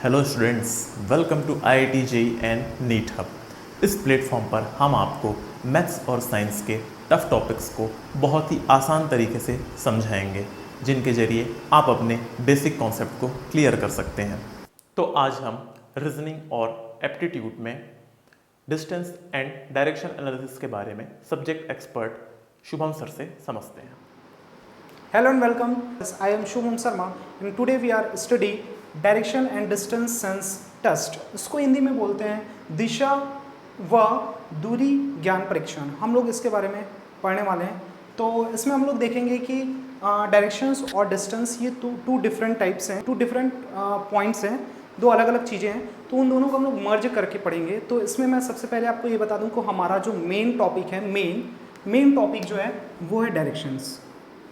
Hello students, welcome to IIT JEE and NEET hub. इस platform पर हम आपको मैथ्स और साइंस के टफ टॉपिक्स को बहुत ही आसान तरीके से समझाएंगे, जिनके जरिए आप अपने बेसिक कॉन्सेप्ट को क्लियर कर सकते हैं। तो आज हम रीजनिंग और एप्टीट्यूड में डिस्टेंस एंड डायरेक्शन एनालिसिस के बारे में सब्जेक्ट एक्सपर्ट शुभम सर से समझते हैं। Hello and welcome. I am Shubham Sharma and today we are study direction and distance sense test. इसको हिंदी में बोलते हैं दिशा व दूरी ज्ञान परीक्षण। हम लोग इसके बारे में पढ़ने वाले हैं। तो इसमें हम लोग देखेंगे कि डायरेक्शंस और डिस्टेंस ये टू डिफरेंट टाइप्स हैं, टू डिफरेंट पॉइंट्स हैं, दो अलग अलग चीज़ें हैं। तो उन दोनों को हम लोग मर्ज करके पढ़ेंगे। तो इसमें मैं सबसे पहले आपको ये बता दूं कि हमारा जो मेन टॉपिक है, मेन टॉपिक जो है वो है डायरेक्शंस।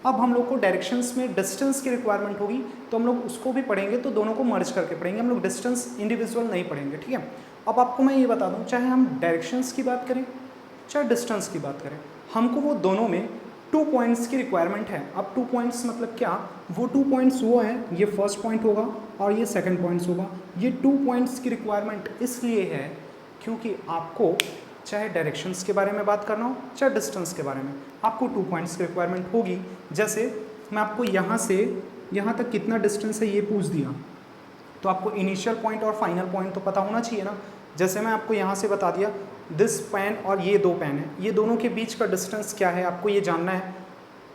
अब हम लोग को डायरेक्शंस में डिस्टेंस की रिक्वायरमेंट होगी, तो हम लोग उसको भी पढ़ेंगे। तो दोनों को मर्ज करके पढ़ेंगे, हम लोग डिस्टेंस इंडिविजुअल नहीं पढ़ेंगे, ठीक है। अब आपको मैं ये बता दूं, चाहे हम डायरेक्शंस की बात करें चाहे डिस्टेंस की बात करें, हमको वो दोनों में 2 पॉइंट्स की रिक्वायरमेंट है। अब 2 पॉइंट्स मतलब क्या, वो 2 पॉइंट्स वो हैं, ये फर्स्ट पॉइंट होगा और ये सेकेंड पॉइंट्स होगा। ये 2 पॉइंट्स की रिक्वायरमेंट इसलिए है क्योंकि आपको चाहे डायरेक्शंस के बारे में बात करना हो चाहे डिस्टेंस के बारे में, आपको 2 पॉइंट्स की रिक्वायरमेंट होगी। जैसे मैं आपको यहाँ से यहाँ तक कितना डिस्टेंस है ये पूछ दिया, तो आपको इनिशियल पॉइंट और फाइनल पॉइंट तो पता होना चाहिए ना। जैसे मैं आपको यहाँ से बता दिया दिस पेन और ये 2 पेन है, ये दोनों के बीच का डिस्टेंस क्या है आपको ये जानना है,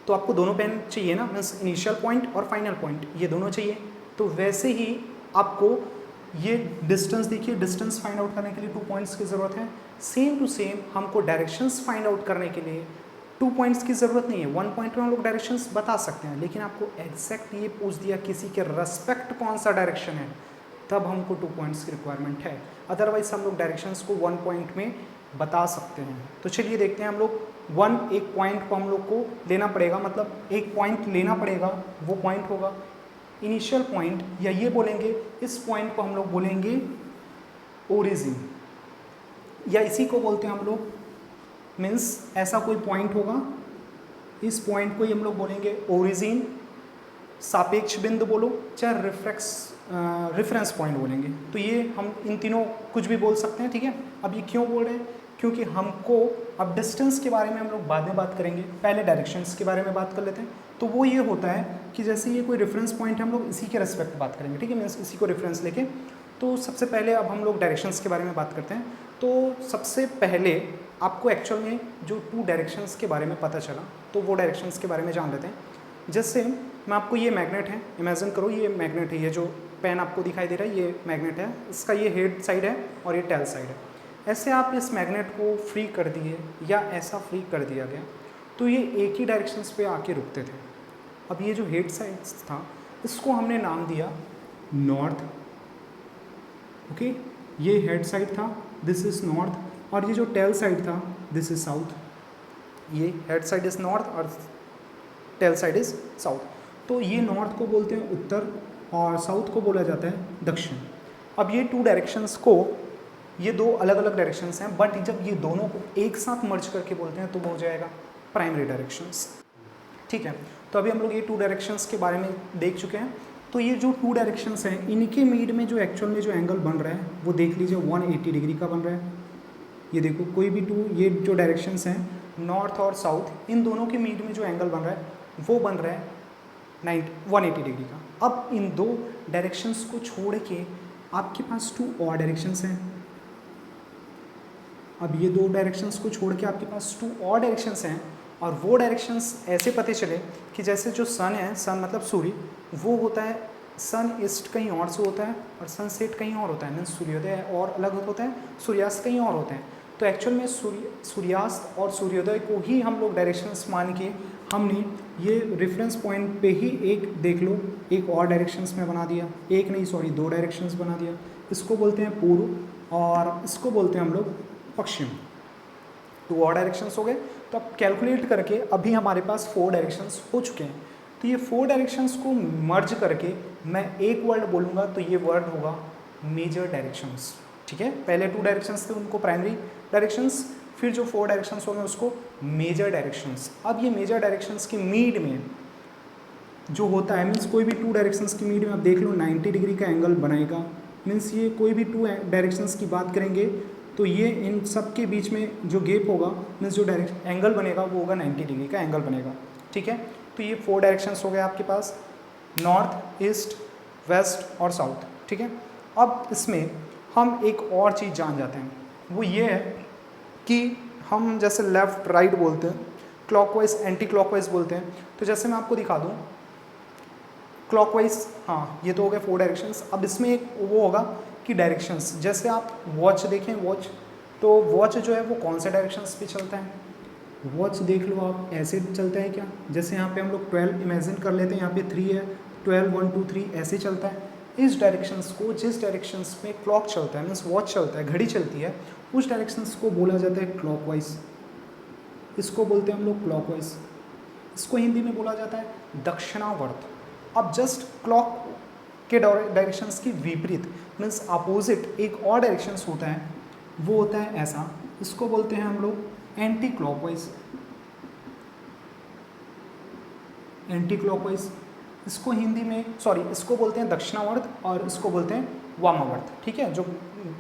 तो आपको दोनों पेन चाहिए ना, मीन्स इनिशियल पॉइंट और फाइनल पॉइंट ये दोनों चाहिए। तो वैसे ही आपको ये डिस्टेंस देखिए, डिस्टेंस फाइंड आउट करने के लिए 2 पॉइंट्स की ज़रूरत है। सेम टू सेम हमको डायरेक्शंस फाइंड आउट करने के लिए 2 पॉइंट्स की ज़रूरत नहीं है। 1 पॉइंट में हम लोग डायरेक्शंस बता सकते हैं, लेकिन आपको एग्जैक्ट ये पूछ दिया किसी के रेस्पेक्ट कौन सा डायरेक्शन है, तब हमको 2 पॉइंट्स की रिक्वायरमेंट है। अदरवाइज हम लोग डायरेक्शंस को 1 पॉइंट में बता सकते हैं। तो चलिए देखते हैं, हम लोग एक पॉइंट को हम लोग को लेना पड़ेगा, मतलब एक पॉइंट लेना पड़ेगा। वो पॉइंट होगा इनिशियल पॉइंट, या ये बोलेंगे इस पॉइंट को हम लोग बोलेंगे ओरिजिन, या इसी को बोलते हैं हम लोग, मीन्स ऐसा कोई पॉइंट होगा, इस पॉइंट को ही हम लोग बोलेंगे ओरिजिन, सापेक्ष बिंदु बोलो चाहे रेफरेंस पॉइंट बोलेंगे। तो ये हम इन तीनों कुछ भी बोल सकते हैं, ठीक है। अब ये क्यों बोल रहे हैं, क्योंकि हमको अब डिस्टेंस के बारे में हम लोग बाद में बात करेंगे, पहले डायरेक्शंस के बारे में बात कर लेते हैं। तो वो ये होता है कि जैसे ये कोई रेफरेंस पॉइंट है, हम लोग इसी के रेस्पेक्ट बात करेंगे, ठीक है, मीन्स इसी को रेफरेंस लेके। तो सबसे पहले अब हम लोग डायरेक्शंस के बारे में बात करते हैं। तो सबसे पहले आपको एक्चुअल में जो 2 डायरेक्शंस के बारे में पता चला, तो वो डायरेक्शंस के बारे में जान लेते हैं। जैसे मैं आपको, ये मैग्नेट है, इमेजिन करो ये मैग्नेट है, ये जो पेन आपको दिखाई दे रहा है ये मैग्नेट है, इसका ये हेड साइड है और ये टेल साइड है। ऐसे आप इस मैग्नेट को फ्री कर दिए या ऐसा फ्री कर दिया गया, तो ये एक ही डायरेक्शंस पे आके रुकते थे। अब ये जो हेड साइड था इसको हमने नाम दिया नॉर्थ, ओके, ये हेड साइड था, दिस इज नॉर्थ, और ये जो टेल साइड था दिस इज साउथ। ये हेड साइड इज नॉर्थ और टेल साइड इज साउथ। तो ये नॉर्थ को बोलते हैं उत्तर और साउथ को बोला जाता है दक्षिण। अब ये 2 डायरेक्शंस को, ये 2 अलग अलग डायरेक्शंस हैं, बट जब ये दोनों को एक साथ मर्ज करके बोलते हैं तो वो हो जाएगा प्राइमरी डायरेक्शंस, ठीक है। तो अभी हम लोग ये 2 डायरेक्शंस के बारे में देख चुके हैं। तो ये जो 2 डायरेक्शंस हैं, इनके मीड में जो एक्चुअल में जो एंगल बन रहा है वो देख लीजिए 180 डिग्री का बन रहा है। ये देखो कोई भी 2, ये जो डायरेक्शंस हैं नॉर्थ और साउथ, इन दोनों के मीड में जो एंगल बन रहा है वो बन रहा है 180 डिग्री का। अब इन 2 डायरेक्शंस को छोड़ के आपके पास 2 और डायरेक्शंस हैं। अब ये 2 डायरेक्शंस को छोड़ के आपके पास 2 और डायरेक्शंस हैं, और वो डायरेक्शंस ऐसे पता चले कि जैसे जो सन है, सन मतलब सूर्य, वो होता है सन ईस्ट कहीं और से होता है और सनसेट कहीं और होता है, मीन्स सूर्योदय और अलग होता है, सूर्यास्त कहीं और होते हैं। तो एक्चुअल में सूर्यास्त और सूर्योदय को ही हम लोग डायरेक्शंस मान के हमने ये रेफरेंस पॉइंट पे ही एक देख लो एक और डायरेक्शंस में बना दिया, एक नहीं सॉरी 2 डायरेक्शंस बना दिया। इसको बोलते हैं पूर्व और इसको बोलते हैं हम लोग पश्चिम। 2 और डायरेक्शंस हो गए। तो अब कैलकुलेट करके अभी हमारे पास 4 डायरेक्शंस हो चुके हैं। तो ये 4 डायरेक्शंस को मर्ज करके मैं एक वर्ड बोलूँगा, तो ये वर्ड होगा मेजर डायरेक्शंस, ठीक है। पहले 2 डायरेक्शंस थे उनको प्राइमरी डायरेक्शंस, फिर जो 4 डायरेक्शंस हो गए उसको मेजर डायरेक्शंस। अब ये मेजर डायरेक्शंस की मीड में जो होता है, मीन्स कोई भी 2 डायरेक्शंस की मीड में आप देख लो 90 डिग्री का एंगल बनाएगा, मीन्स ये कोई भी टू डायरेक्शंस की बात करेंगे तो ये इन सब के बीच में जो गैप होगा मीन्स जो डायरेक्शन एंगल बनेगा वो होगा 90 डिग्री का एंगल बनेगा। ठीक है, तो ये 4 डायरेक्शंस हो गए आपके पास, नॉर्थ, ईस्ट, वेस्ट और साउथ। ठीक है, अब इसमें हम एक और चीज़ जान जाते हैं, वो ये है कि हम जैसे लेफ़्ट राइट बोलते हैं, क्लॉकवाइज एंटी क्लॉकवाइज बोलते हैं। तो जैसे मैं आपको दिखा दूँ क्लॉकवाइज, हाँ ये तो हो गए 4 डायरेक्शंस। अब इसमें एक वो होगा कि डायरेक्शंस, जैसे आप वॉच देखें, वॉच, तो वॉच जो है वो कौन से डायरेक्शंस पे चलता है, वॉच देख लो आप, ऐसे चलता है क्या, जैसे यहाँ पे हम लोग 12 इमेजिन कर लेते हैं, यहाँ पे 3 है, 12 1 2 3 ऐसे चलता है। इस डायरेक्शंस को, जिस डायरेक्शंस में क्लॉक चलता है मीन्स वॉच चलता है, घड़ी चलती है, उस डायरेक्शंस को बोला जाता है क्लॉकवाइज। इसको बोलते हैं हम लोग क्लॉकवाइज। इसको हिंदी में बोला जाता है दक्षिणावर्त। अब जस्ट क्लॉक के डायरेक्शंस की विपरीत मीन्स अपोजिट एक और डायरेक्शंस होता है, वो होता है ऐसा, इसको बोलते हैं हम लोग एंटी क्लॉकवाइज। एंटी क्लॉकवाइज इसको हिंदी में, सॉरी, इसको बोलते हैं दक्षिणावर्त और इसको बोलते हैं वामावर्त। ठीक है, जो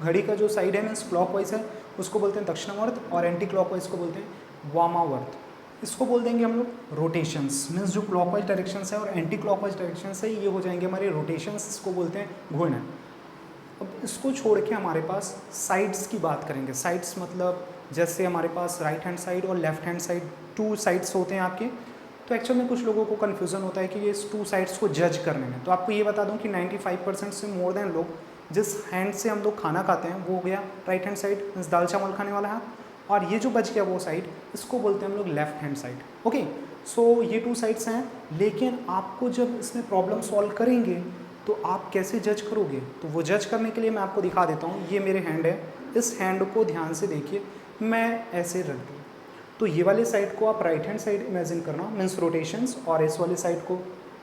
घड़ी का जो साइड है मीन्स क्लॉकवाइज है उसको बोलते हैं दक्षिणावर्त और एंटी क्लॉकवाइज को बोलते हैं वामावर्त। इसको बोल देंगे हम लोग रोटेशंस, मीन्स जो क्लॉकवाइज डायरेक्शंस है और एंटी क्लॉकवाइज डायरेक्शंस है ये हो जाएंगे हमारे रोटेशंस, इसको बोलते हैं घूर्णन। अब इसको छोड़ के हमारे पास साइड्स की बात करेंगे। साइड्स मतलब जैसे हमारे पास राइट हैंड साइड और लेफ्ट हैंड साइड 2 साइड्स होते हैं आपके। तो एक्चुअल में कुछ लोगों को कन्फ्यूज़न होता है कि ये इस 2 साइड्स को जज करने में। तो आपको ये बता दूं कि 95% से मोर देन लोग जिस हैंड से हम लोग खाना खाते हैं वो हो गया राइट हैंड साइड, मीन्स दाल चावल खाने वाला हाथ, और ये जो बच गया वो साइड, इसको बोलते हैं हम लोग लेफ्ट हैंड साइड। ओके, सो ये 2 साइड्स हैं, लेकिन आपको जब इसमें प्रॉब्लम सॉल्व करेंगे तो आप कैसे जज करोगे, तो वो जज करने के लिए मैं आपको दिखा देता हूँ। ये मेरे हैंड है, इस हैंड को ध्यान से देखिए, मैं ऐसे रख दूँ तो ये वाले साइड को आप राइट हैंड साइड इमेजिन करना मीन्स रोटेशंस, और इस वाले साइड को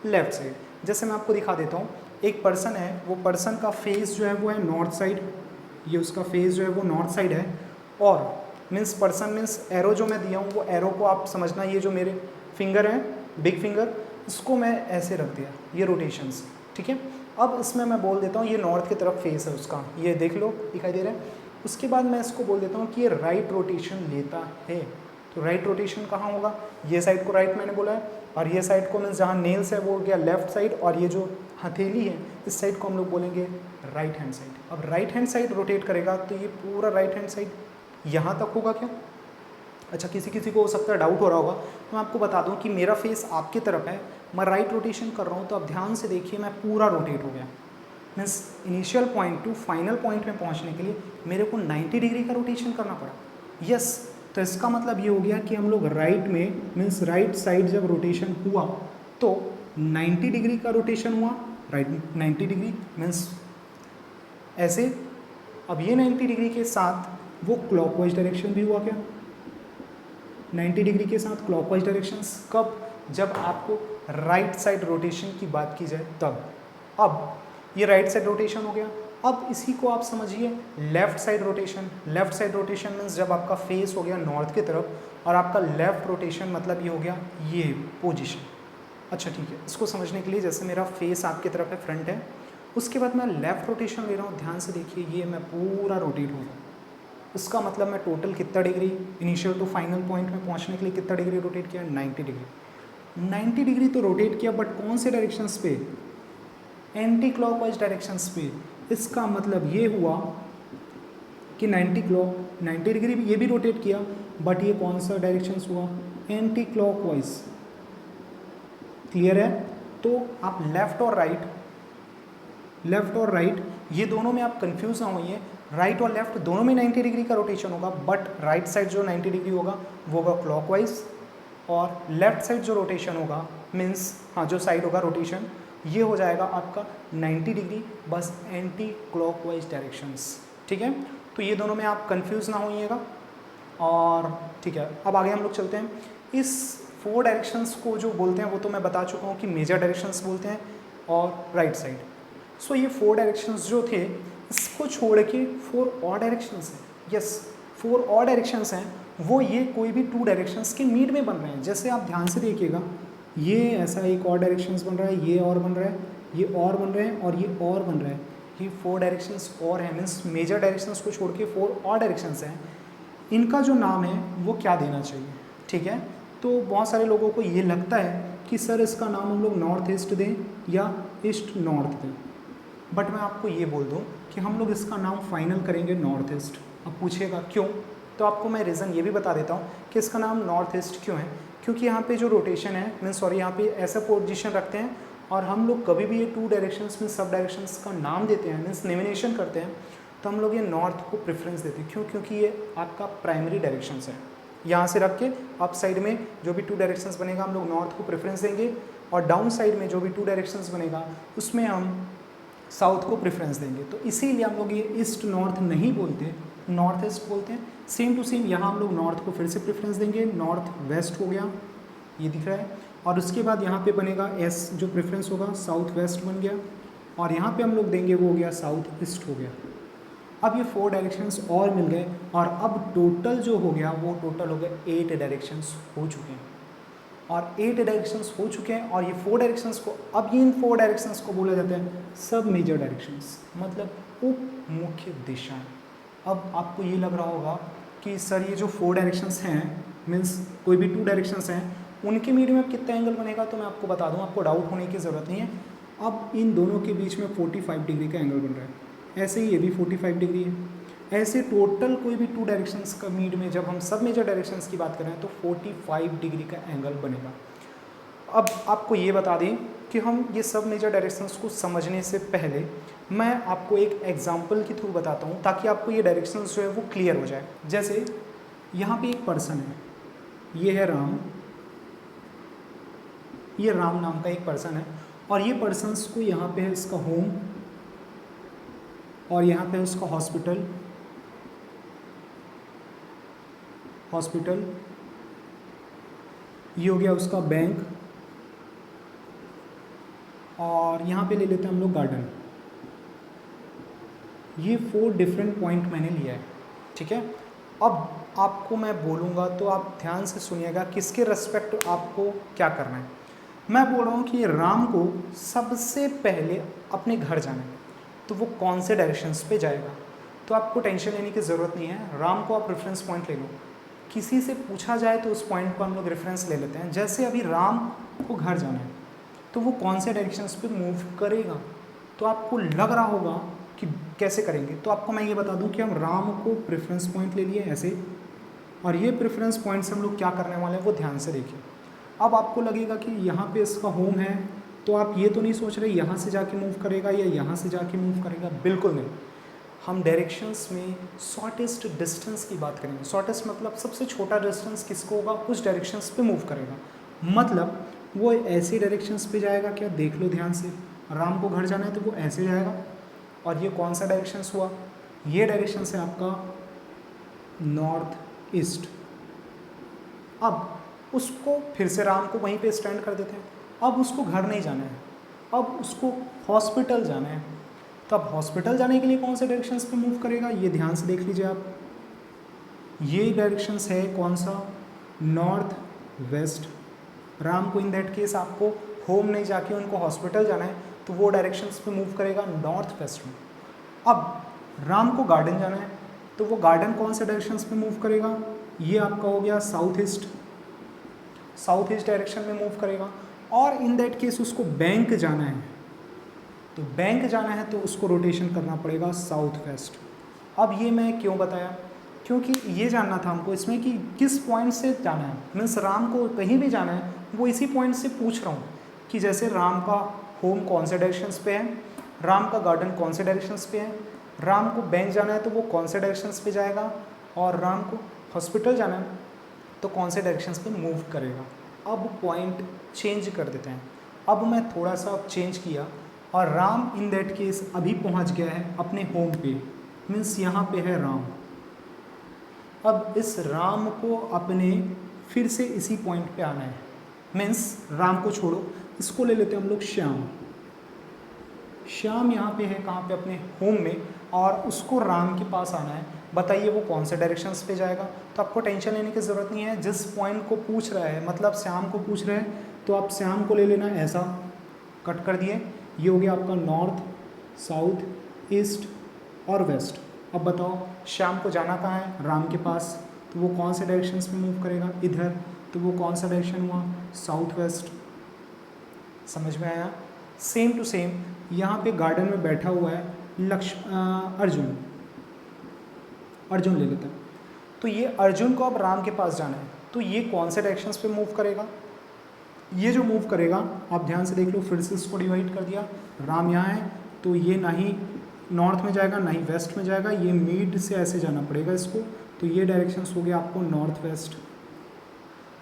लेफ्ट साइड। जैसे मैं आपको दिखा देता हूँ, एक पर्सन है, वो पर्सन का फेस जो है वो है नॉर्थ साइड, ये उसका फेस जो है वो नॉर्थ साइड है, और मीन्स पर्सन मीन्स एरो जो मैं दिया हूँ वो एरो को आप समझना, ये जो मेरे फिंगर हैं बिग फिंगर, इसको मैं ऐसे रख दिया, ये रोटेशंस। ठीक है, अब इसमें मैं बोल देता हूँ ये नॉर्थ की तरफ फेस है उसका, ये देख लो दिखाई दे रहा है। उसके बाद मैं इसको बोल देता हूँ कि ये राइट रोटेशन लेता है। तो राइट रोटेशन कहाँ होगा, ये साइड को राइट मैंने बोला है, और ये साइड को मीन्स जहाँ नेल्स है वो हो गया लेफ्ट साइड, और ये जो हथेली है इस साइड को हम लोग बोलेंगे राइट हैंड साइड। अब राइट हैंड साइड रोटेट करेगा तो ये पूरा राइट हैंड साइड यहाँ तक होगा क्या। अच्छा, किसी को हो सकता है डाउट हो रहा होगा, तो मैं आपको बता दूं कि मेरा फेस आपकी तरफ है, मैं राइट रोटेशन कर रहा हूँ, तो अब ध्यान से देखिए मैं पूरा रोटेट हो गया। Means initial point two final point में पहुँचने के लिए मेरे को 90 डिग्री का रोटेशन करना पड़ा। यस, तो इसका मतलब ये हो गया कि हम लोग राइट में मीन्स राइट साइड जब रोटेशन हुआ तो 90 डिग्री का रोटेशन हुआ, राइट 90 डिग्री मीन्स ऐसे। अब ये 90 डिग्री के साथ वो क्लॉकवाइज डायरेक्शन भी हुआ क्या, 90 डिग्री के साथ क्लॉकवाइज डायरेक्शंस कब, जब आपको राइट साइड रोटेशन की बात की जाए तब। अब ये राइट साइड रोटेशन हो गया, अब इसी को आप समझिए left side rotation. Left side rotation means जब आपका फेस हो गया नॉर्थ की तरफ और आपका लेफ्ट रोटेशन मतलब ये हो गया ये पोजीशन। अच्छा ठीक है, इसको समझने के लिए जैसे मेरा फेस आपकी तरफ है, फ्रंट है, उसके बाद मैं लेफ्ट रोटेशन ले रहा हूँ, ध्यान से देखिए ये मैं पूरा रोटेट हो रहा हूँ। इसका मतलब मैं टोटल कितना degree initial to final point में पहुँचने के लिए कितना डिग्री रोटेट किया, 90 डिग्री। 90 डिग्री तो रोटेट किया, बट कौन से डायरेक्शंस पे, एंटी क्लॉकवाइज डायरेक्शंस पे। इसका मतलब ये हुआ कि 90 डिग्री ये भी रोटेट किया, बट ये कौन सा डायरेक्शंस हुआ, एंटी क्लॉकवाइज। क्लियर है, तो आप लेफ्ट और राइट ये दोनों में आप कंफ्यूज ना होइए, राइट और लेफ्ट दोनों में 90 डिग्री का रोटेशन होगा, बट राइट साइड जो 90 डिग्री होगा वो होगा क्लॉकवाइज, और लेफ्ट साइड जो रोटेशन होगा मीन्स हाँ जो साइड होगा रोटेशन ये हो जाएगा आपका 90 डिग्री, बस एंटी क्लॉकवाइज डायरेक्शंस। ठीक है, तो ये दोनों में आप कंफ्यूज ना होइएगा। और ठीक है, अब आगे हम लोग चलते हैं। इस 4 डायरेक्शंस को जो बोलते हैं वो तो मैं बता चुका हूँ कि मेजर डायरेक्शंस बोलते हैं और राइट साइड। सो ये 4 डायरेक्शंस जो थे इसको छोड़ के 4 और डायरेक्शंस हैं। यस, 4 और डायरेक्शंस हैं, वो ये कोई भी 2 डायरेक्शंस के मीड में बन रहे हैं। जैसे आप ध्यान से देखिएगा, ये ऐसा एक और डायरेक्शंस बन रहा है, ये और बन रहा है, ये और बन रहे हैं और ये और बन रहा है। ये 4 डायरेक्शंस और हैं, मीन्स मेजर डायरेक्शंस को छोड़ के 4 और डायरेक्शंस हैं, इनका जो नाम है वो क्या देना चाहिए, ठीक है। तो बहुत सारे लोगों को ये लगता है कि सर इसका नाम हम लोग नॉर्थ ईस्ट दें या ईस्ट नॉर्थ दें, बट मैं आपको ये बोल दूं कि हम लोग इसका नाम फाइनल करेंगे नॉर्थ ईस्ट। अब पूछिएगा क्यों, तो आपको मैं रीज़न ये भी बता देता हूँ कि इसका नाम नॉर्थ ईस्ट क्यों है। क्योंकि यहाँ पे जो रोटेशन है, मीन सॉरी, यहाँ पे ऐसा पोजीशन रखते हैं और हम लोग कभी भी ये 2 डायरेक्शंस में सब डायरेक्शंस का नाम देते हैं, मीन्स नेमिनेशन करते हैं, तो हम लोग ये नॉर्थ को प्रेफरेंस देते हैं। क्यों? क्योंकि ये आपका प्राइमरी डायरेक्शंस है। यहाँ से रख के अप साइड में जो भी 2 डायरेक्शंस बनेगा हम लोग नॉर्थ को प्रेफरेंस देंगे, और डाउन साइड में जो भी 2 डायरेक्शंस बनेगा उसमें हम साउथ को प्रेफरेंस देंगे। तो इसीलिए हम लोग ये ईस्ट नॉर्थ नहीं बोलते, नॉर्थ ईस्ट बोलते हैं। सेम टू सेम यहाँ हम लोग नॉर्थ को फिर से प्रेफरेंस देंगे, नॉर्थ वेस्ट हो गया, ये दिख रहा है, और उसके बाद यहाँ पे बनेगा एस, जो प्रेफरेंस होगा साउथ वेस्ट बन गया, और यहाँ पे हम लोग देंगे वो हो गया साउथ ईस्ट हो गया। अब ये 4 डायरेक्शंस और मिल गए, और अब टोटल जो हो गया वो टोटल हो गया 8 डायरेक्शंस हो चुके हैं, और 8 डायरेक्शंस हो चुके हैं, और ये 4 डायरेक्शंस को, अब इन 4 डायरेक्शंस को बोला जाता है सब मेजर डायरेक्शंस, मतलब उप मुख्य दिशाएं। अब आपको ये लग रहा होगा कि सर ये जो 4 डायरेक्शंस हैं, मीन्स कोई भी 2 डायरेक्शंस हैं, उनके मीडियम में कितना एंगल बनेगा, तो मैं आपको बता दूं, आपको डाउट होने की ज़रूरत नहीं है। अब इन दोनों के बीच में 45 डिग्री का एंगल बन रहा है, ऐसे ही ये भी 45 डिग्री है। ऐसे टोटल कोई भी 2 डायरेक्शंस का मीड में जब हम सब मेजर डायरेक्शंस की बात करें तो 45 डिग्री का एंगल बनेगा। अब आपको ये बता दें कि हम ये सब मेजर डायरेक्शंस को समझने से पहले मैं आपको एक एग्जांपल के थ्रू बताता हूँ, ताकि आपको ये डायरेक्शंस जो है वो क्लियर हो जाए। जैसे यहाँ पे एक पर्सन है, ये है राम, ये राम नाम का एक पर्सन है, और ये पर्सन्स को यहाँ पे है इसका होम, और यहाँ पे है उसका हॉस्पिटल, ये हो गया उसका बैंक, और यहाँ पे ले लेते हैं हम लोग गार्डन। ये 4 डिफरेंट पॉइंट मैंने लिया है, ठीक है। अब आपको मैं बोलूँगा तो आप ध्यान से सुनिएगा किसके रेस्पेक्ट आपको क्या करना है। मैं बोल रहा हूँ कि राम को सबसे पहले अपने घर जाना है, तो वो कौन से डायरेक्शंस पे जाएगा, तो आपको टेंशन लेने की ज़रूरत नहीं है। राम को आप रेफरेंस पॉइंट ले लो, किसी से पूछा जाए तो उस पॉइंट पर हम लोग रेफरेंस ले लेते हैं। जैसे अभी राम को घर जाना है, तो वो कौन से डायरेक्शंस पे मूव करेगा, तो आपको लग रहा होगा कि कैसे करेंगे। तो आपको मैं ये बता दूं कि हम राम को प्रेफरेंस पॉइंट ले लिए ऐसे, और ये प्रेफरेंस पॉइंट से हम लोग क्या करने वाले हैं वो ध्यान से देखिए। अब आपको लगेगा कि यहाँ पे इसका होम है, तो आप ये तो नहीं सोच रहे यहाँ से जाके मूव करेगा या यहाँ से जाके मूव करेगा, बिल्कुल नहीं। हम डायरेक्शंस में शॉर्टेस्ट डिस्टेंस की बात करेंगे। शॉर्टेस्ट मतलब सबसे छोटा डिस्टेंस किसको होगा, उस डायरेक्शंस पे मूव करेगा, मतलब वो ऐसे डायरेक्शंस पे जाएगा। क्या, देख लो ध्यान से, राम को घर जाना है तो वो ऐसे जाएगा, और ये कौन सा डायरेक्शंस हुआ, ये डायरेक्शन है आपका नॉर्थ ईस्ट। अब उसको फिर से राम को वहीं पे स्टैंड कर देते हैं। अब उसको घर नहीं जाना है, अब उसको हॉस्पिटल जाना है, तो अब हॉस्पिटल जाने के लिए कौन से डायरेक्शंस पे मूव करेगा, ये ध्यान से देख लीजिए आप। ये डायरेक्शंस है कौन सा, नॉर्थ वेस्ट। राम को इन दैट केस आपको होम नहीं जाके उनको हॉस्पिटल जाना है, तो वो डायरेक्शंस पे मूव करेगा नॉर्थ वेस्ट में। अब राम को गार्डन जाना है, तो वो गार्डन कौन से डायरेक्शंस पे मूव करेगा, ये आपका हो गया south east, south east direction में मूव करेगा। और इन दैट केस उसको बैंक जाना है, तो बैंक जाना है तो उसको रोटेशन करना पड़ेगा साउथ वेस्ट। अब ये मैं क्यों बताया, क्योंकि ये जानना था हमको इसमें कि किस पॉइंट से जाना है, मीन्स राम को कहीं भी जाना है वो इसी पॉइंट से पूछ रहा हूँ कि जैसे राम का होम कौन से डायरेक्शंस पे है, राम का गार्डन कौन से डायरेक्शंस पे है, राम को बैंक जाना है तो वो कौन से डायरेक्शंस पे जाएगा, और राम को हॉस्पिटल जाना है तो कौन से डायरेक्शंस पे मूव करेगा। अब पॉइंट चेंज कर देते हैं। अब मैं थोड़ा सा चेंज किया, और राम इन दैट केस अभी पहुंच गया है अपने होम पे, मीन्स यहाँ पे है राम। अब इस राम को अपने फिर से इसी पॉइंट पे आना है, मीन्स राम को छोड़ो, इसको ले लेते हैं हम लोग श्याम। श्याम यहाँ पे है कहाँ पे, अपने होम में, और उसको राम के पास आना है। बताइए वो कौन से डायरेक्शंस पे जाएगा, तो आपको टेंशन लेने की ज़रूरत नहीं है। जिस पॉइंट को पूछ रहा है, मतलब श्याम को पूछ रहे हैं, तो आप श्याम को ले लेना, ऐसा कट कर दिए, ये हो गया आपका नॉर्थ साउथ ईस्ट और वेस्ट। अब बताओ श्याम को जाना कहाँ है, राम के पास, तो वो कौन से डायरेक्शंस में मूव करेगा, इधर, तो वो कौन सा डायरेक्शन हुआ, साउथ वेस्ट। समझ में आया। सेम टू सेम यहाँ पे गार्डन में बैठा हुआ है अर्जुन ले लेते हैं। तो ये अर्जुन को अब राम के पास जाना है, तो ये कौन से डायरेक्शंस पे मूव करेगा, ये जो मूव करेगा आप ध्यान से देख लो, फिर से इसको डिवाइड कर दिया। राम यहाँ है तो ये ना ही नॉर्थ में जाएगा ना ही वेस्ट में जाएगा, ये मिड से ऐसे जाना पड़ेगा इसको, तो ये डायरेक्शंस हो गया आपको north west.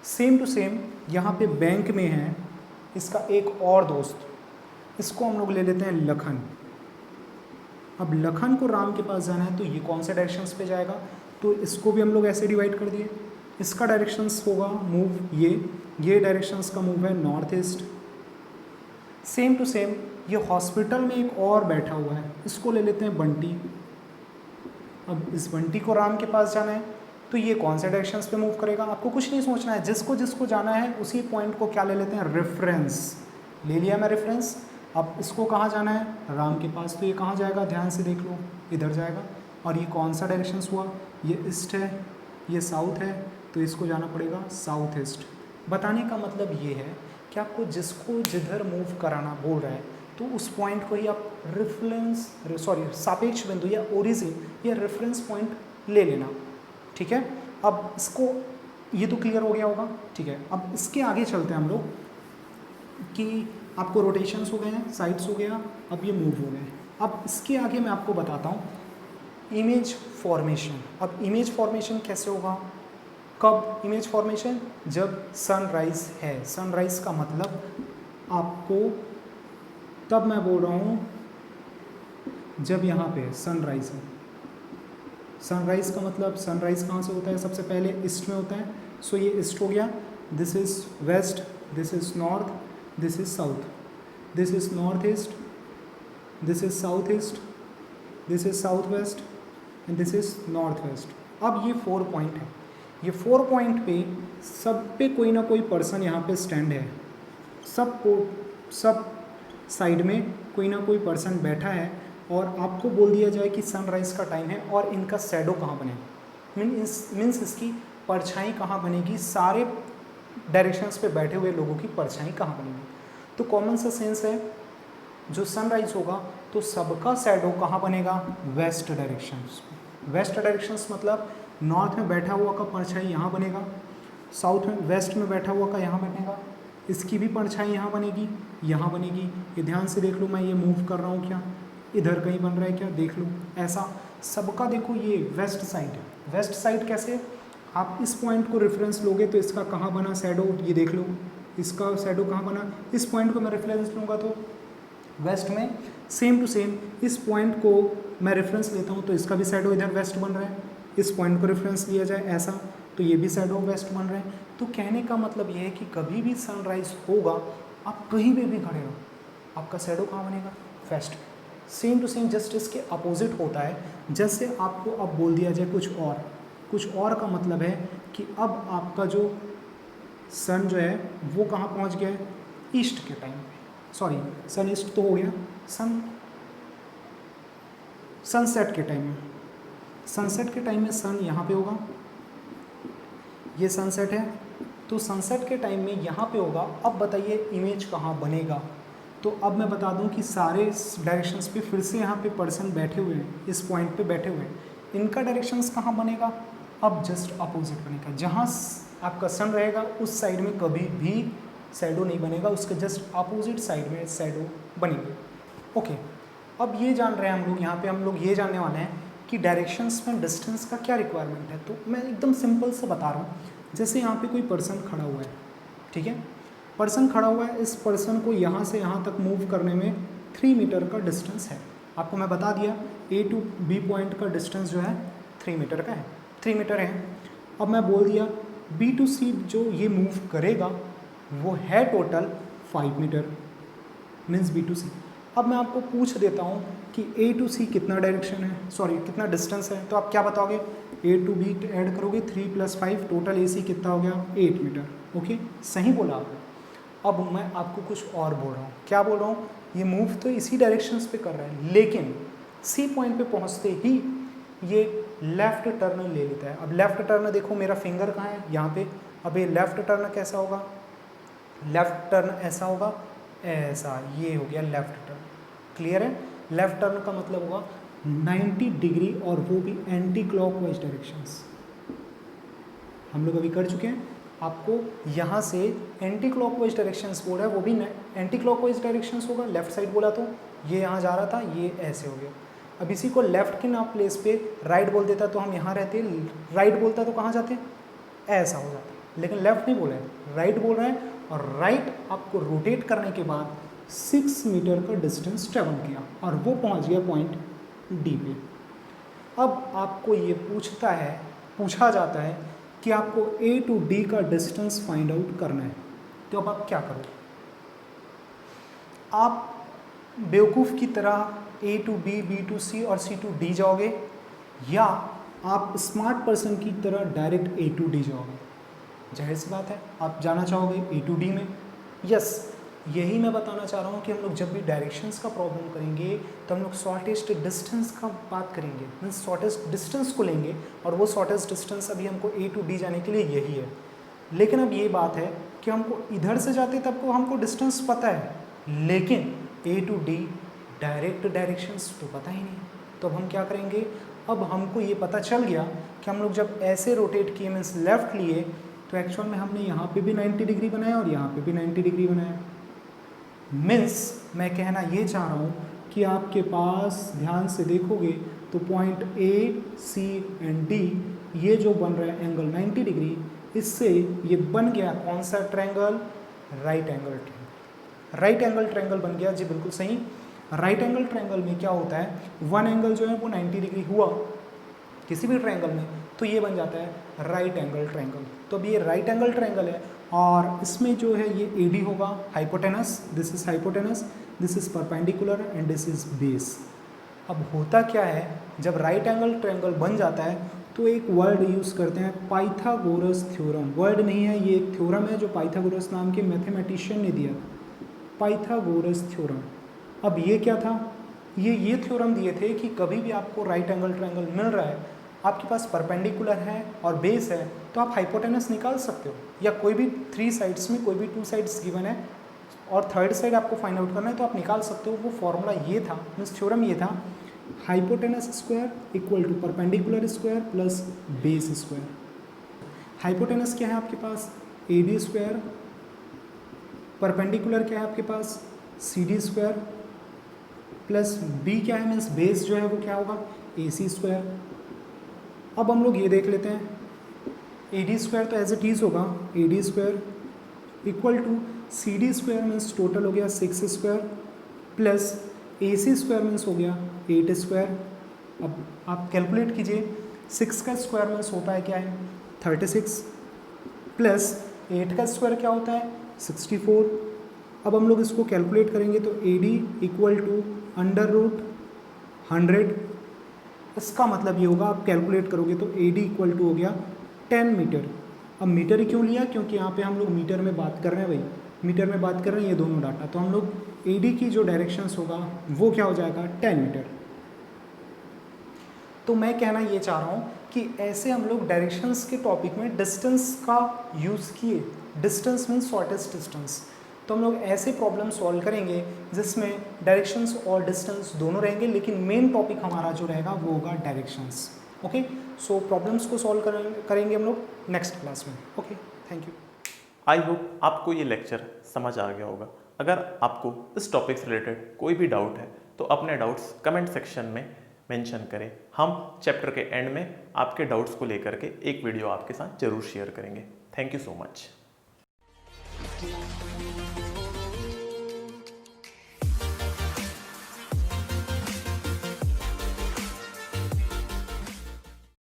Same to same यहाँ पे बैंक में है इसका एक और दोस्त, इसको हम लोग ले लेते हैं लखन। अब लखन को राम के पास जाना है तो ये कौन से डायरेक्शंस पे जाएगा, तो इसको भी हम लोग ऐसे डिवाइड कर दिए। इसका डायरेक्शंस होगा मूव ये डायरेक्शंस का मूव है north east. Same to same ये हॉस्पिटल में एक और बैठा हुआ है, इसको ले लेते हैं बंटी। अब इस बंटी को राम के पास जाना है तो ये कौन से डायरेक्शंस पे मूव करेगा, आपको कुछ नहीं सोचना है, जिसको जिसको जाना है उसी पॉइंट को क्या ले लेते हैं, रेफरेंस ले लिया मैं रेफरेंस। अब इसको कहाँ जाना है, राम के पास, तो ये कहाँ जाएगा, ध्यान से देख लो, इधर जाएगा। और ये कौन सा डायरेक्शंस हुआ, ये ईस्ट है, ये साउथ है, तो इसको जाना पड़ेगा साउथ ईस्ट। बताने का मतलब ये है कि आपको जिसको जिधर मूव कराना बोल रहा है तो उस पॉइंट को ही आप सापेक्ष बिंदु या ओरिजिन या रेफरेंस पॉइंट ले लेना। ठीक है, अब इसको, ये तो क्लियर हो गया होगा। ठीक है, अब इसके आगे चलते हैं हम लोग कि आपको रोटेशंस हो गए हैं, साइड्स हो गया, अब ये मूव हो गए। अब इसके आगे मैं आपको बताता हूँ इमेज फॉर्मेशन। अब इमेज फॉर्मेशन कैसे होगा, कब इमेज फॉर्मेशन, जब सनराइज है। सनराइज का मतलब आपको, तब मैं बोल रहा हूँ जब यहाँ पे सनराइज है। सनराइज का मतलब, सनराइज कहाँ से होता है, सबसे पहले ईस्ट में होता है, सो ये ईस्ट हो गया, this is west, this is north, this is south, this is north east, this is south east, this is south west and this is north west. अब ये 4 पॉइंट है, ये 4 पॉइंट पे सब पे कोई ना कोई पर्सन यहाँ पे स्टैंड है, सब साइड में कोई ना कोई पर्सन बैठा है, और आपको बोल दिया जाए कि सनराइज़ का टाइम है और इनका शैडो कहाँ बनेगा, मीन्स इसकी परछाई कहाँ बनेगी, सारे डायरेक्शंस पे बैठे हुए लोगों की परछाई कहाँ बनेगी। तो कॉमन सा सेंस है, जो सनराइज होगा तो सबका शैडो कहाँ बनेगा, वेस्ट डायरेक्शंस। वेस्ट डायरेक्शंस मतलब नॉर्थ में बैठा हुआ का परछाई यहाँ बनेगा, साउथ में, वेस्ट में बैठा हुआ का यहाँ बनेगा, इसकी भी परछाई यहाँ बनेगी, यहाँ बनेगी। ये ध्यान से देख लो, मैं ये मूव कर रहा हूँ क्या, इधर कहीं बन रहा है क्या, देख लो, ऐसा सबका देखो। ये वेस्ट साइड है, वेस्ट साइड कैसे, आप इस पॉइंट को रेफरेंस लोगे तो इसका कहाँ बना शैडो, ये देख लो, इसका शैडो कहाँ बना, इस पॉइंट को मैं रेफरेंस लूँगा तो वेस्ट में। सेम टू सेम इस पॉइंट को मैं रेफरेंस लेता हूँ तो इसका भी शैडो इधर वेस्ट बन रहा है, इस पॉइंट को रेफरेंस लिया जाए ऐसा तो ये भी शैडो वेस्ट बन रहे हैं। तो कहने का मतलब ये है कि कभी भी सनराइज होगा, आप कहीं पे भी खड़े हो, आपका शैडो कहाँ बनेगा, west. Same to same just इसके अपोजिट होता है, जैसे आपको अब बोल दिया जाए कुछ और का मतलब है कि अब आपका जो सन जो है वो कहाँ पहुँच गया है, ईस्ट के टाइम पे, सॉरी सन ईस्ट तो हो गया, सनसेट के टाइम में, सनसेट के टाइम में सन यहाँ पे होगा, ये सनसेट है, तो सनसेट के टाइम में यहाँ पे होगा। अब बताइए इमेज कहाँ बनेगा, तो अब मैं बता दूं कि सारे डायरेक्शंस पे फिर से यहाँ पे पर्सन बैठे हुए हैं, इस पॉइंट पे बैठे हुए हैं, इनका डायरेक्शंस कहाँ बनेगा, अब जस्ट अपोजिट बनेगा। जहाँ आपका सन रहेगा उस साइड में कभी भी शैडो नहीं बनेगा, उसके जस्ट अपोजिट साइड में शैडो बनेंगे। ओके, अब ये जान रहे हैं हम लोग, यहाँ पे हम लोग ये जानने वाले हैं कि डायरेक्शंस में डिस्टेंस का क्या रिक्वायरमेंट है। तो मैं एकदम सिंपल से बता रहा हूँ, जैसे यहाँ पे कोई पर्सन खड़ा हुआ है, ठीक है, पर्सन खड़ा हुआ है, इस पर्सन को यहाँ से यहाँ तक मूव करने में 3 मीटर का डिस्टेंस है। आपको मैं बता दिया A to B पॉइंट का डिस्टेंस जो है 3 मीटर का है, 3 मीटर है। अब मैं बोल दिया B to C जो ये मूव करेगा वो है total 5 metre, means B to C। अब मैं आपको पूछ देता हूँ कि A to C कितना डायरेक्शन है, सॉरी कितना डिस्टेंस है, तो आप क्या बताओगे, A to B ऐड करोगे 3 + 5 टोटल AC कितना हो गया, 8 मीटर। ओके, सही बोला आपने। अब मैं आपको कुछ और बोल रहा हूँ, क्या बोल रहा हूँ, ये मूव तो इसी डायरेक्शंस पे कर रहा है, लेकिन सी पॉइंट पे पहुंचते ही ये लेफ़्ट टर्न ले लेता है। अब लेफ़्ट टर्न देखो मेरा फिंगर कहाँ है, यहाँ पे। अब ये लेफ़्ट टर्न कैसा होगा, लेफ़्ट टर्न ऐसा होगा, ऐसा, ये हो गया लेफ़्ट टर्न। क्लियर है? लेफ़्ट टर्न का मतलब होगा 90 डिग्री और वो भी एंटी क्लॉकवाइज डायरेक्शंस। हम लोग अभी कर चुके हैं। आपको यहाँ से एंटी क्लॉकवाइज डायरेक्शंस बोल रहा है, वो भी एंटी क्लॉकवाइज डायरेक्शंस होगा। लेफ्ट साइड बोला तो ये यहाँ जा रहा था, ये ऐसे हो गया। अब इसी को लेफ्ट के ना प्लेस पे राइट बोल देता तो हम यहाँ रहते, राइट बोलता तो कहाँ जाते, ऐसा हो जाता। लेकिन लेफ्ट नहीं बोला है, राइट बोल रहा है। और राइट आपको रोटेट करने के बाद 6 मीटर का डिस्टेंस ट्रेवल किया और वो पहुँच गया पॉइंट डी पे। अब आपको ये पूछा जाता है कि आपको ए टू डी का डिस्टेंस फाइंड आउट करना है। तो अब आप क्या करो, आप बेवकूफ़ की तरह ए टू बी, बी टू सी और सी टू डी जाओगे, या आप स्मार्ट पर्सन की तरह डायरेक्ट ए टू डी जाओगे। जाहिर सी बात है आप जाना चाहोगे ए टू डी में। यस, यही मैं बताना चाह रहा हूँ कि हम लोग जब भी डायरेक्शंस का प्रॉब्लम करेंगे तो हम लोग शॉर्टेस्ट डिस्टेंस का बात करेंगे, मीन्स शॉर्टेस्ट डिस्टेंस को लेंगे, और वो शॉर्टेस्ट डिस्टेंस अभी हमको ए टू डी जाने के लिए यही है। लेकिन अब ये बात है कि हमको इधर से जाते तब को हमको डिस्टेंस पता है, लेकिन ए टू डी डायरेक्ट डायरेक्शंस तो पता ही नहीं। तो अब हम क्या करेंगे, अब हमको ये पता चल गया कि हम लोग जब ऐसे रोटेट किए, मीन्स लेफ़्ट लिए, तो एक्चुअल में हमने यहाँ पे भी 90 डिग्री बनाया और यहाँ पे भी 90 डिग्री बनाया। मीन्स मैं कहना ये चाह रहा हूँ कि आपके पास ध्यान से देखोगे तो point A, C and D, ये जो बन रहा है एंगल 90 डिग्री, इससे ये बन गया कौन सा triangle, right angle triangle. Right angle triangle बन गया जी, बिल्कुल सही। राइट एंगल ट्रायंगल में क्या होता है, वन एंगल जो है वो 90 डिग्री हुआ किसी भी ट्रायंगल में, तो ये बन जाता है राइट एंगल ट्रायंगल। तो अब ये राइट एंगल ट्रायंगल है और इसमें जो है ये ए डी होगा, hypotenuse, this is hypotenuse, this is perpendicular and this is base. अब होता क्या है, जब राइट एंगल ट्रायंगल बन जाता है तो एक वर्ड यूज़ करते हैं, पाइथागोरस थ्योरम। वर्ड नहीं है, ये एक थ्योरम है जो पाइथागोरस नाम के मैथमेटिशियन ने दिया, पाइथागोरस थ्योरम। अब ये क्या था, ये थ्योरम दिए थे कि कभी भी आपको राइट एंगल ट्रायंगल मिल रहा है, आपके पास परपेंडिकुलर है और बेस है, तो आप हाइपोटेनस निकाल सकते हो, या कोई भी 3 साइड्स में कोई भी 2 साइड्स गिवन है और थर्ड साइड आपको फाइंड आउट करना है तो आप निकाल सकते हो। वो फॉर्मूला ये था, मीन्स थ्योरम ये था, hypotenuse square equal to perpendicular square plus base square. Hypotenuse क्या है आपके पास, ए डी स्क्वायर, परपेंडिकुलर क्या है आपके पास, C D square, plus B क्या है, मीन्स बेस जो है वो क्या होगा, ए सी स्क्वायर। अब हम लोग ये देख लेते हैं, ए डी स्क्वायर तो एज इट इज़ होगा, A D square equal to C D square means total हो गया 6 square, plus A C square means हो गया 8 स्क्वायर। अब आप कैलकुलेट कीजिए, 6 का स्क्वायर मीन्स होता है क्या है, 36, प्लस 8 का स्क्वायर क्या होता है, 64। अब हम लोग इसको कैलकुलेट करेंगे तो A D equal to under root 100। इसका मतलब ये होगा, आप कैलकुलेट करोगे तो ए डी इक्वल टू हो गया 10 मीटर। अब मीटर ही क्यों लिया, क्योंकि यहाँ पे हम लोग मीटर में बात कर रहे हैं, भाई मीटर में बात कर रहे हैं, ये दोनों डाटा, तो हम लोग ए डी की जो डायरेक्शंस होगा वो क्या हो जाएगा, 10 मीटर। तो मैं कहना ये चाह रहा हूँ कि ऐसे हम लोग डायरेक्शंस के टॉपिक में डिस्टेंस का यूज़ किए, डिस्टेंस मीन्स शॉर्टेस्ट डिस्टेंस। तो हम लोग ऐसे प्रॉब्लम सॉल्व करेंगे जिसमें डायरेक्शंस और डिस्टेंस दोनों रहेंगे, लेकिन मेन टॉपिक हमारा जो रहेगा वो होगा डायरेक्शंस। ओके, सो प्रॉब्लम्स को सॉल्व करेंगे हम लोग नेक्स्ट क्लास में। Okay, thank you. I hope आपको ये लेक्चर समझ आ गया होगा। अगर आपको इस टॉपिक से रिलेटेड कोई भी डाउट है तो अपने डाउट्स कमेंट सेक्शन में मेंशन करें। हम चैप्टर के एंड में आपके डाउट्स को लेकर के एक वीडियो आपके साथ जरूर शेयर करेंगे। Thank you so much.